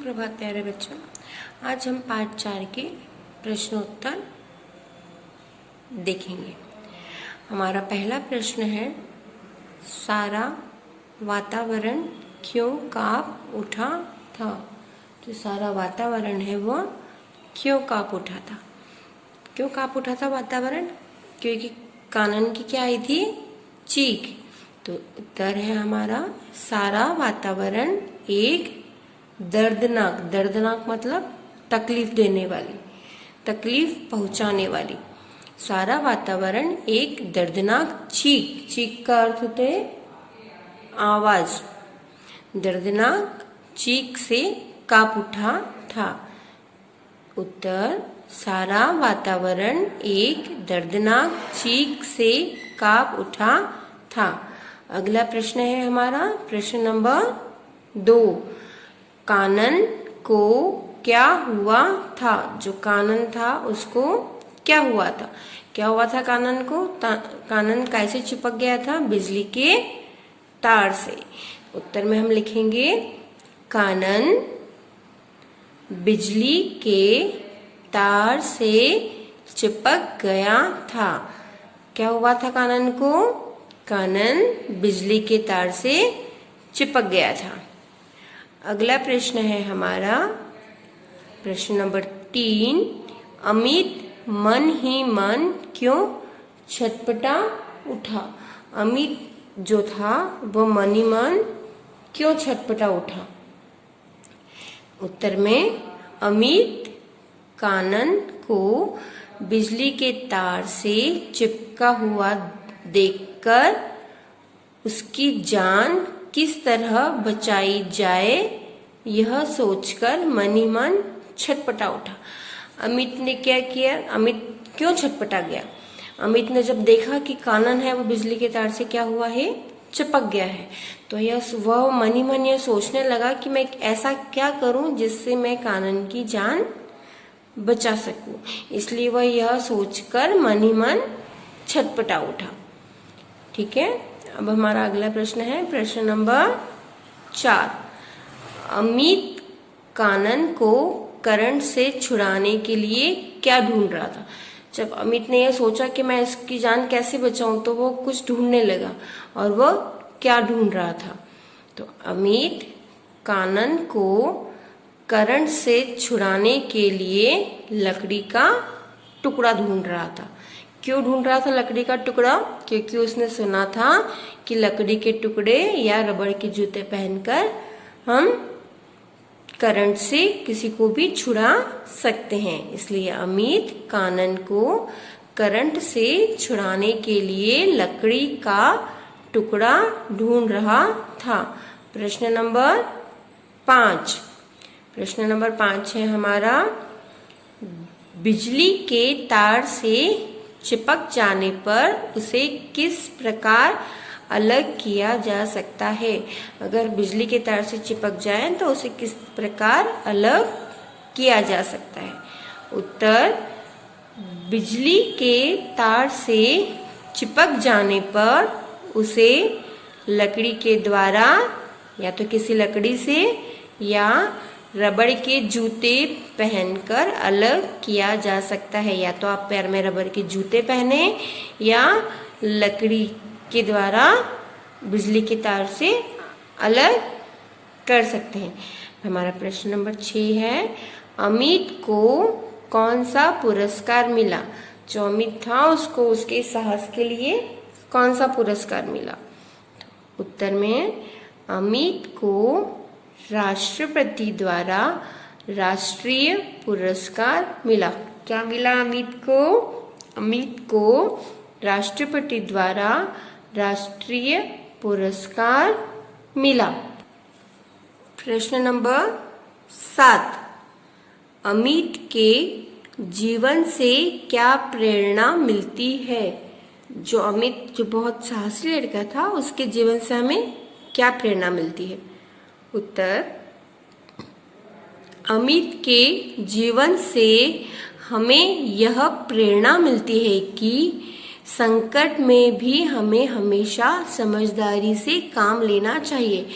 सुप्रभात प्यारे बच्चों। आज हम पाठ 4 के प्रश्नोत्तर देखेंगे। हमारा पहला प्रश्न है, सारा वातावरण क्यों कांप उठा था। जो सारा वातावरण है वो क्यों कांप उठा था। क्यों कांप उठा था वातावरण? क्योंकि कानन की क्या आई थी? चीख। तो उत्तर है हमारा, सारा वातावरण एक दर्दनाक मतलब तकलीफ देने वाली, तकलीफ पहुंचाने वाली। सारा वातावरण एक दर्दनाक चीख का अर्थ होता है आवाज। दर्दनाक चीख से कांप उठा था। उत्तर, सारा वातावरण एक दर्दनाक चीख से कांप उठा था। अगला प्रश्न है हमारा प्रश्न नंबर 2। कानन को क्या हुआ था। जो कानन था उसको क्या हुआ था? क्या हुआ था कानन को? कानन कैसे चिपक गया था? बिजली के तार से। उत्तर में हम लिखेंगे, कानन बिजली के तार से चिपक गया था। क्या हुआ था कानन को? कानन बिजली के तार से चिपक गया था। अगला प्रश्न है हमारा प्रश्न नंबर 3। अमित मन ही मन क्यों छटपटा उठा। अमित जो था वो मन ही मन क्यों छटपटा उठा। उत्तर में, अमित कानन को बिजली के तार से चिपका हुआ देखकर उसकी जान किस तरह बचाई जाए यह सोचकर मन ही मन छटपटा उठा। अमित ने क्या किया? अमित क्यों छटपटा गया? अमित ने जब देखा कि कानन है वो बिजली के तार से क्या हुआ है? चिपक गया है। तो वह मन ही मन यह सोचने लगा कि मैं ऐसा क्या करूं जिससे मैं कानन की जान बचा सकूं। इसलिए वह यह सोचकर मन ही मन छटपटा उठा। ठीक है। अब हमारा अगला प्रश्न है प्रश्न नंबर 4। अमित कानन को करंट से छुड़ाने के लिए क्या ढूंढ रहा था। जब अमित ने यह सोचा कि मैं इसकी जान कैसे बचाऊं, तो वो कुछ ढूंढने लगा। और वो क्या ढूंढ रहा था? तो अमित कानन को करंट से छुड़ाने के लिए लकड़ी का टुकड़ा ढूंढ रहा था। क्यों ढूंढ रहा था लकड़ी का टुकड़ा? क्योंकि उसने सुना था कि लकड़ी के टुकड़े या रबड़ के जूते पहनकर हम करंट से किसी को भी छुड़ा सकते हैं। इसलिए अमित कानन को करंट से छुड़ाने के लिए लकड़ी का टुकड़ा ढूंढ रहा था। प्रश्न नंबर 5। प्रश्न नंबर 5 है हमारा, बिजली के तार से चिपक जाने पर उसे किस प्रकार अलग किया जा सकता है। अगर बिजली के तार से चिपक जाए तो उसे किस प्रकार अलग किया जा सकता है। उत्तर, बिजली के तार से चिपक जाने पर उसे लकड़ी के द्वारा, या तो किसी लकड़ी से या रबड़ के जूते पहनकर अलग किया जा सकता है। या तो आप पैर में रबड़ के जूते पहने या लकड़ी के द्वारा बिजली के तार से अलग कर सकते हैं। हमारा प्रश्न नंबर 6 है, अमित को कौन सा पुरस्कार मिला। जो अमित था उसको उसके साहस के लिए कौन सा पुरस्कार मिला। उत्तर में, अमित को राष्ट्रपति द्वारा राष्ट्रीय पुरस्कार मिला। क्या मिला अमित को? अमित को राष्ट्रपति द्वारा राष्ट्रीय पुरस्कार मिला। प्रश्न नंबर 7। अमित के जीवन से क्या प्रेरणा मिलती है। जो अमित जो बहुत साहसी लड़का था, उसके जीवन से हमें क्या प्रेरणा मिलती है। उत्तर, अमित के जीवन से हमें यह प्रेरणा मिलती है कि संकट में भी हमें हमेशा समझदारी से काम लेना चाहिए।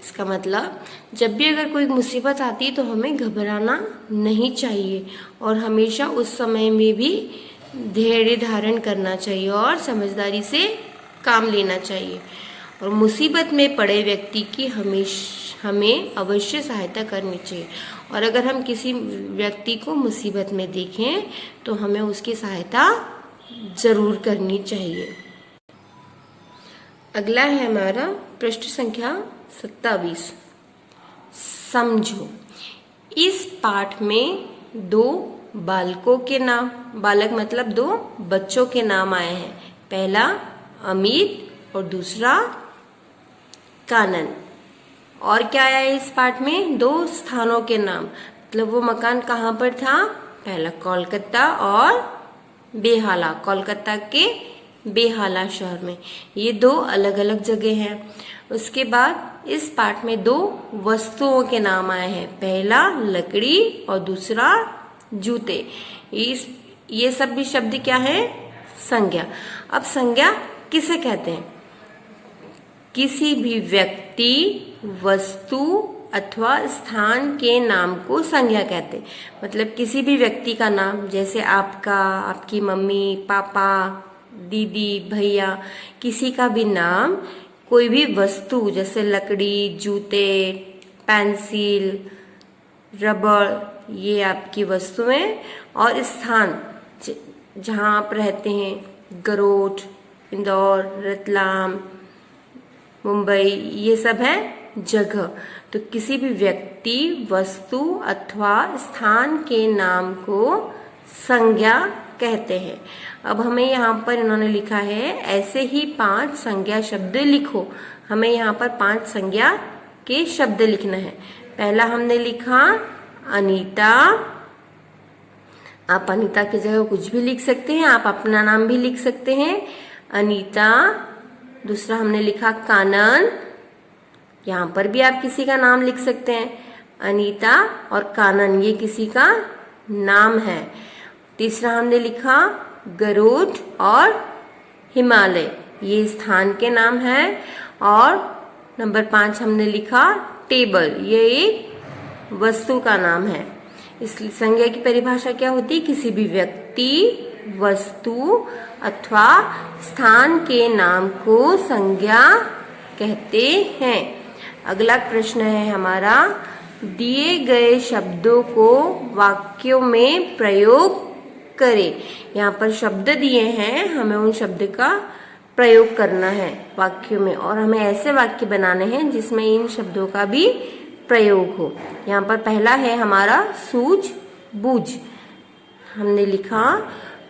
इसका मतलब जब भी अगर कोई मुसीबत आती है तो हमें घबराना नहीं चाहिए और हमेशा उस समय में भी धैर्य धारण करना चाहिए और समझदारी से काम लेना चाहिए। और मुसीबत में पड़े व्यक्ति की हमें अवश्य सहायता करनी चाहिए। और अगर हम किसी व्यक्ति को मुसीबत में देखें तो हमें उसकी सहायता जरूर करनी चाहिए। अगला है हमारा पृष्ठ संख्या 27। समझो। इस पाठ में दो बालकों के नाम, बालक मतलब दो बच्चों के नाम आए हैं। पहला अमित और दूसरा कानन। और क्या आया है इस पाठ में? दो स्थानों के नाम, मतलब वो मकान कहाँ पर था? पहला कोलकाता और बेहाला। कोलकाता के बेहाला शहर में। ये दो अलग अलग जगह हैं। उसके बाद इस पाठ में दो वस्तुओं के नाम आए हैं। पहला लकड़ी और दूसरा जूते। ये सब भी शब्द क्या है? संज्ञा। अब संज्ञा किसे कहते हैं? किसी भी व्यक्ति, वस्तु अथवा स्थान के नाम को संज्ञा कहते हैं। मतलब किसी भी व्यक्ति का नाम, जैसे आपका, आपकी मम्मी, पापा, दीदी, भैया, किसी का भी नाम, कोई भी वस्तु जैसे लकड़ी, जूते, पेंसिल, रबड़, ये आपकी वस्तुएं। और स्थान जहाँ आप रहते हैं, गरोठ, इंदौर, रतलाम, मुंबई, ये सब है जगह। तो किसी भी व्यक्ति, वस्तु अथवा स्थान के नाम को संज्ञा कहते हैं। अब हमें यहाँ पर इन्होंने लिखा है ऐसे ही 5 संज्ञा शब्द लिखो। हमें यहाँ पर 5 संज्ञा के शब्द लिखना है। पहला हमने लिखा अनीता। आप अनीता की जगह कुछ भी लिख सकते हैं, आप अपना नाम भी लिख सकते हैं, अनीता। दूसरा हमने लिखा कानन। यहाँ पर भी आप किसी का नाम लिख सकते हैं। अनीता और कानन ये किसी का नाम है। तीसरा हमने लिखा गरुड़ और हिमालय, ये स्थान के नाम है। और नंबर 5 हमने लिखा टेबल, ये एक वस्तु का नाम है। इस संज्ञा की परिभाषा क्या होती है? किसी भी व्यक्ति, वस्तु अथवा स्थान के नाम को संज्ञा कहते हैं। अगला प्रश्न है हमारा, दिए गए शब्दों को वाक्यों में प्रयोग करें। यहाँ पर शब्द दिए हैं, हमें उन शब्द का प्रयोग करना है वाक्यों में। और हमें ऐसे वाक्य बनाने हैं जिसमें इन शब्दों का भी प्रयोग हो। यहाँ पर पहला है हमारा सूझबूझ। हमने लिखा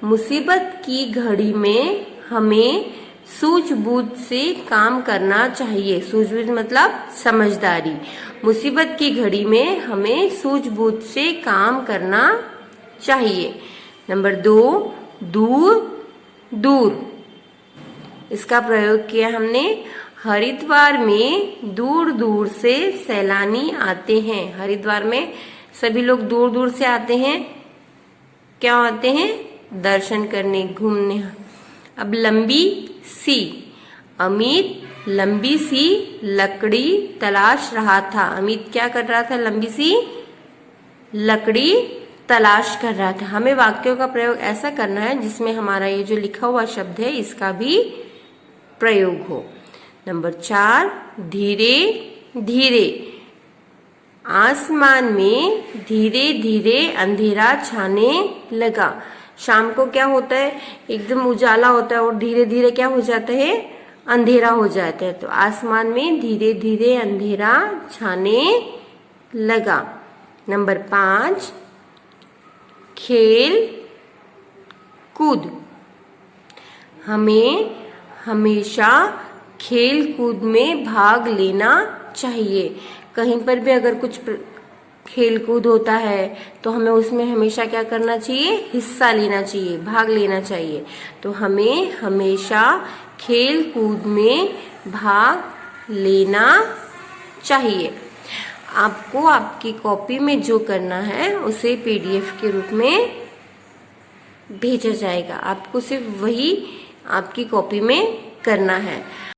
मुसीबत की घड़ी में हमें सूझबूझ से काम करना चाहिए। सूझबूझ मतलब समझदारी। मुसीबत की घड़ी में हमें सूझबूझ से काम करना चाहिए। नंबर 2 दूर दूर। इसका प्रयोग किया हमने। हरिद्वार में दूर दूर से सैलानी आते हैं। हरिद्वार में सभी लोग दूर दूर से आते हैं। क्या आते हैं? दर्शन करने, घूमने। अब लंबी सी। अमित लंबी सी लकड़ी तलाश रहा था। अमित क्या कर रहा था? लंबी सी लकड़ी तलाश कर रहा था। हमें वाक्यों का प्रयोग ऐसा करना है जिसमें हमारा ये जो लिखा हुआ शब्द है इसका भी प्रयोग हो। नंबर 4 धीरे धीरे। आसमान में धीरे धीरे अंधेरा छाने लगा। शाम को क्या होता है? एकदम उजाला होता है और धीरे धीरे क्या हो जाता है? अंधेरा हो जाता है। तो आसमान में धीरे धीरे अंधेरा छाने लगा। नंबर 5 खेल कूद। हमें हमेशा खेल कूद में भाग लेना चाहिए। कहीं पर भी अगर कुछ खेल कूद होता है तो हमें उसमें हमेशा क्या करना चाहिए? हिस्सा लेना चाहिए, भाग लेना चाहिए। तो हमें हमेशा खेल कूद में भाग लेना चाहिए। आपको आपकी कॉपी में जो करना है उसे PDF के रूप में भेजा जाएगा। आपको सिर्फ वही आपकी कॉपी में करना है।